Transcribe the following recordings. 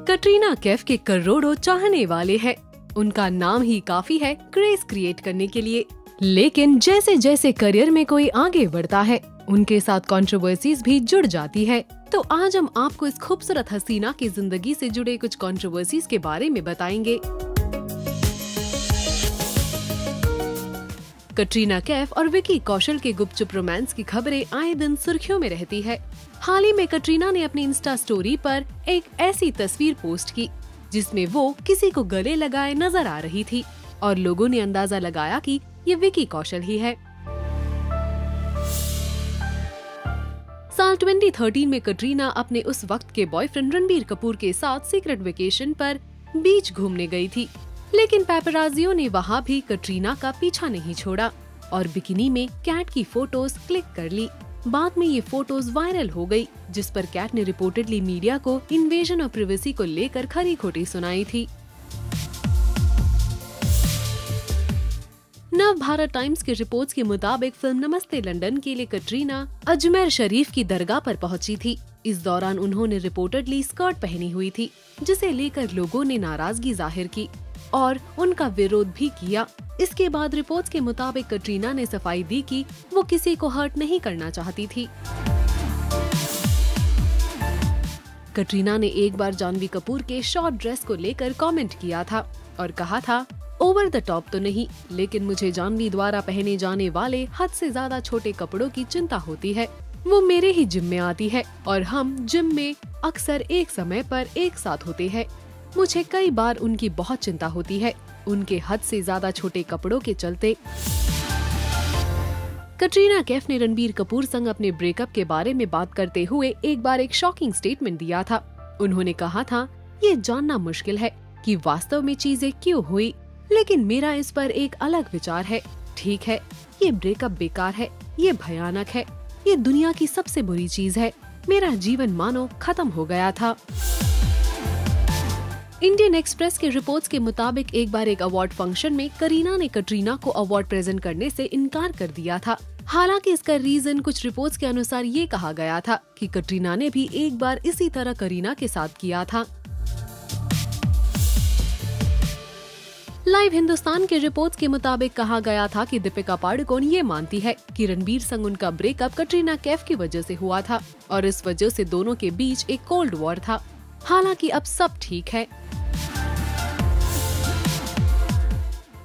कटरीना कैफ के करोड़ों चाहने वाले हैं। उनका नाम ही काफी है क्रेज क्रिएट करने के लिए। लेकिन जैसे जैसे करियर में कोई आगे बढ़ता है, उनके साथ कंट्रोवर्सीज भी जुड़ जाती है। तो आज हम आपको इस खूबसूरत हसीना की जिंदगी से जुड़े कुछ कंट्रोवर्सीज के बारे में बताएंगे। कटरीना कैफ और विकी कौशल के गुपचुप रोमांस की खबरें आए दिन सुर्खियों में रहती है। हाल ही में कटरीना ने अपनी इंस्टा स्टोरी पर एक ऐसी तस्वीर पोस्ट की जिसमें वो किसी को गले लगाए नजर आ रही थी और लोगों ने अंदाजा लगाया कि ये विकी कौशल ही है। साल 2013 में कटरीना अपने उस वक्त के बॉयफ्रेंड रणबीर कपूर के साथ सीक्रेट वेकेशन पर बीच घूमने गई थी, लेकिन पैपराजियों ने वहाँ भी कटरीना का पीछा नहीं छोड़ा और बिकिनी में कैट की फोटोज क्लिक कर ली। बाद में ये फोटोज वायरल हो गई, जिस पर कैट ने रिपोर्टेडली मीडिया को इन्वेजन और प्राइवेसी को लेकर खरी खोटी सुनाई थी। नव भारत टाइम्स के रिपोर्ट्स के मुताबिक फिल्म नमस्ते लंदन के लिए कटरीना अजमेर शरीफ की दरगाह पर पहुंची थी। इस दौरान उन्होंने रिपोर्टेडली स्कर्ट पहनी हुई थी, जिसे लेकर लोगों ने नाराजगी जाहिर की और उनका विरोध भी किया। इसके बाद रिपोर्ट्स के मुताबिक कटरीना ने सफाई दी कि वो किसी को हर्ट नहीं करना चाहती थी। कटरीना ने एक बार जानवी कपूर के शॉर्ट ड्रेस को लेकर कमेंट किया था और कहा था, ओवर द टॉप तो नहीं, लेकिन मुझे जानवी द्वारा पहने जाने वाले हद से ज्यादा छोटे कपड़ों की चिंता होती है। वो मेरे ही जिम में आती है और हम जिम में अक्सर एक समय पर एक साथ होते हैं। मुझे कई बार उनकी बहुत चिंता होती है, उनके हद से ज्यादा छोटे कपड़ों के चलते। कटरीना कैफ ने रणबीर कपूर संग अपने ब्रेकअप के बारे में बात करते हुए एक बार एक शॉकिंग स्टेटमेंट दिया था। उन्होंने कहा था, ये जानना मुश्किल है कि वास्तव में चीजें क्यों हुई, लेकिन मेरा इस पर एक अलग विचार है। ठीक है, ये ब्रेकअप बेकार है, ये भयानक है, ये दुनिया की सबसे बुरी चीज है। मेरा जीवन मानो खत्म हो गया था। इंडियन एक्सप्रेस के रिपोर्ट्स के मुताबिक एक बार एक अवार्ड फंक्शन में करीना ने कटरीना को अवार्ड प्रेजेंट करने से इनकार कर दिया था। हालांकि इसका रीजन कुछ रिपोर्ट्स के अनुसार ये कहा गया था कि कटरीना ने भी एक बार इसी तरह करीना के साथ किया था। लाइव हिंदुस्तान के रिपोर्ट्स के मुताबिक कहा गया था कि दीपिका पादुकोण ये मानती है कि रणबीर संग उनका ब्रेकअप कटरीना कैफ की वजह से हुआ था और इस वजह से दोनों के बीच एक कोल्ड वॉर था। हालांकि अब सब ठीक है।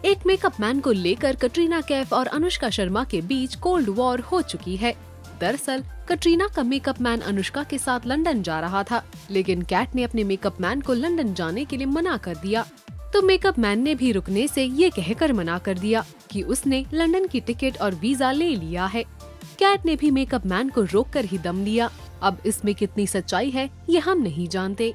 एक मेकअप मैन को लेकर कटरीना कैफ और अनुष्का शर्मा के बीच कोल्ड वॉर हो चुकी है। दरअसल कटरीना का मेकअप मैन अनुष्का के साथ लंदन जा रहा था, लेकिन कैट ने अपने मेकअप मैन को लंदन जाने के लिए मना कर दिया। तो मेकअप मैन ने भी रुकने से ये कहकर मना कर दिया कि उसने लंदन की टिकट और वीजा ले लिया है। कैट ने भी मेकअप मैन को रोककर ही दम लिया। अब इसमें कितनी सच्चाई है ये हम नहीं जानते।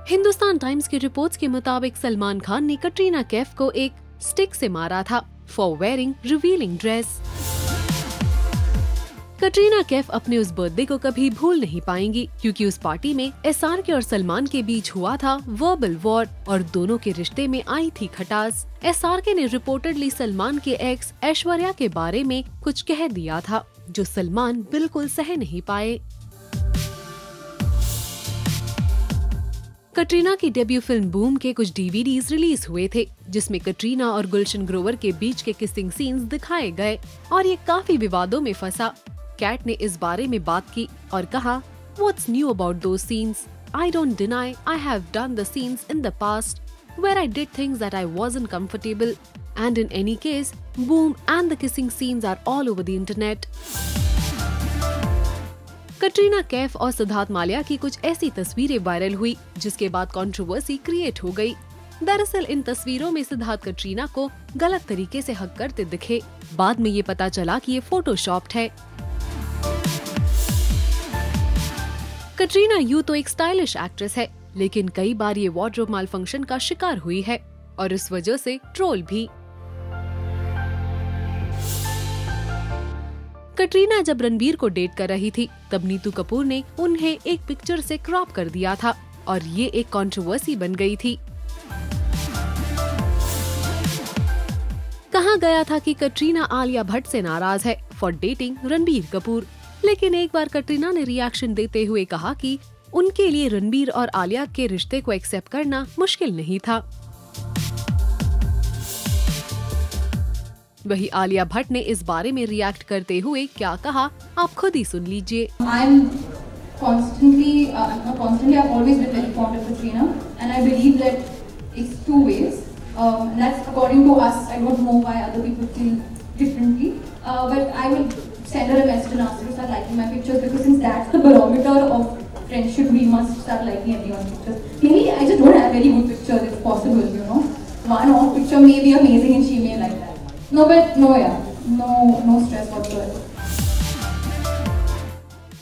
हिंदुस्तान टाइम्स के रिपोर्ट्स के मुताबिक सलमान खान ने कटरीना कैफ को एक स्टिक से मारा था for wearing revealing dress. Katrina Kaif अपने उस बर्थडे को कभी भूल नहीं पाएंगी, क्योंकि उस पार्टी में एसआरके और सलमान के बीच हुआ था वर्बल वॉर और दोनों के रिश्ते में आई थी खटास। एसआरके ने रिपोर्टेडली सलमान के एक्स ऐश्वर्या के बारे में कुछ कह दिया था, जो सलमान बिल्कुल सह नहीं पाए। कटरीना की डेब्यू फिल्म बूम के कुछ डीवीडीज रिलीज हुए थे, जिसमें कटरीना और गुलशन ग्रोवर के बीच के किसिंग सीन्स दिखाए गए और ये काफी विवादों में फंसा। कैट ने इस बारे में बात की और कहा, What's new about those scenes? I don't deny I have done the scenes in the past where I did things that I wasn't comfortable, and in any case, Boom and the kissing scenes are all over the internet. Katrina Kaif और सिद्धार्थ माल्या की कुछ ऐसी तस्वीरें viral हुई, जिसके बाद controversy create हो गई। दरअसल इन तस्वीरों में सिद्धार्थ कटरीना को गलत तरीके से हग करते दिखे। बाद में ये पता चला कि ये फोटोशॉप्ड है। कटरीना यूं तो एक स्टाइलिश एक्ट्रेस है, लेकिन कई बार ये वार्डरोब मालफंक्शन का शिकार हुई है और इस वजह से ट्रोल भी। कटरीना जब रणबीर को डेट कर रही थी, तब नीतू कपूर ने उन्हें एक पिक्चर से क्रॉप कर दिया था और ये एक कंट्रोवर्सी बन गई थी। कहा गया था कि कटरीना आलिया भट्ट से नाराज है फॉर डेटिंग रणबीर कपूर, लेकिन एक बार कटरीना ने रिएक्शन देते हुए कहा कि उनके लिए रणबीर और आलिया के रिश्ते को एक्सेप्ट करना मुश्किल नहीं था। वही आलिया भट्ट ने इस बारे में रिएक्ट करते हुए क्या कहा, आप खुद ही सुन लीजिए। Constantly, I've always been very fond of Katrina, and I believe that it's two ways. And that's according to us. I don't know why other people feel differently, but I will send her a message and ask her to start liking my pictures, because since that's the barometer of friendship, we must start liking everyone's pictures. Maybe I just don't have very good pictures. It's possible, you know. One off picture may be amazing and she may like that. No, but no, no stress whatsoever.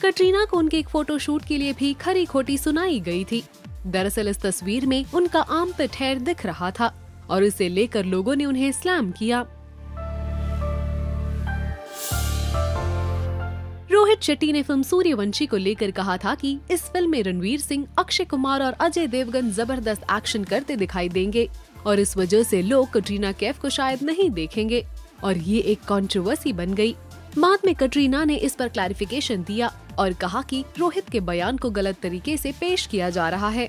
Katrina को उनके एक photoshoot के लिए भी खरी खोटी सुनाई गई थी। दरअसल इस तस्वीर में उनका आर्मपिट हेयर दिख रहा था और इसे लेकर लोगों ने उन्हें स्लैम किया। रोहित शेट्टी ने फिल्म सूर्यवंशी को लेकर कहा था कि इस फिल्म में रणवीर सिंह, अक्षय कुमार और अजय देवगन जबरदस्त एक्शन करते दिखाई देंगे और इस वजह से लोग कटरीना कैफ को शायद नहीं देखेंगे और ये एक कंट्रोवर्सी बन गई। बाद में कटरीना ने इस पर क्लैरिफिकेशन दिया और कहा कि रोहित के बयान को गलत तरीके से पेश किया जा रहा है।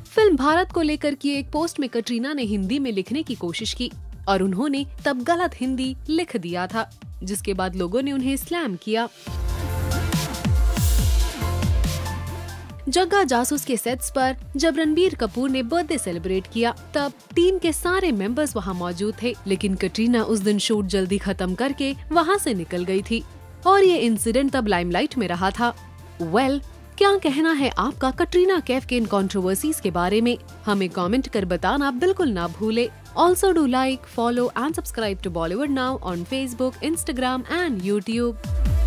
फिल्म भारत को लेकर की एक पोस्ट में कटरीना ने हिंदी में लिखने की कोशिश की और उन्होंने तब गलत हिंदी लिख दिया था, जिसके बाद लोगों ने उन्हें स्लैम किया। जग्गा जासूस के सेट्स पर जब रणबीर कपूर ने बर्थडे सेलिब्रेट किया तब टीम के सारे मेंबर्स वहां मौजूद थे, लेकिन कटरीना उस दिन शूट जल्दी खत्म करके वहां से निकल गई थी और ये इंसिडेंट तब लाइमलाइट में रहा था। क्या कहना है आपका कटरीना कैफ के इन कंट्रोवर्सीज के बारे में? हमें कमेंट कर बताना बिल्कुल ना भूले। Also do like, follow and subscribe to Bollywood now on Facebook, Instagram and YouTube.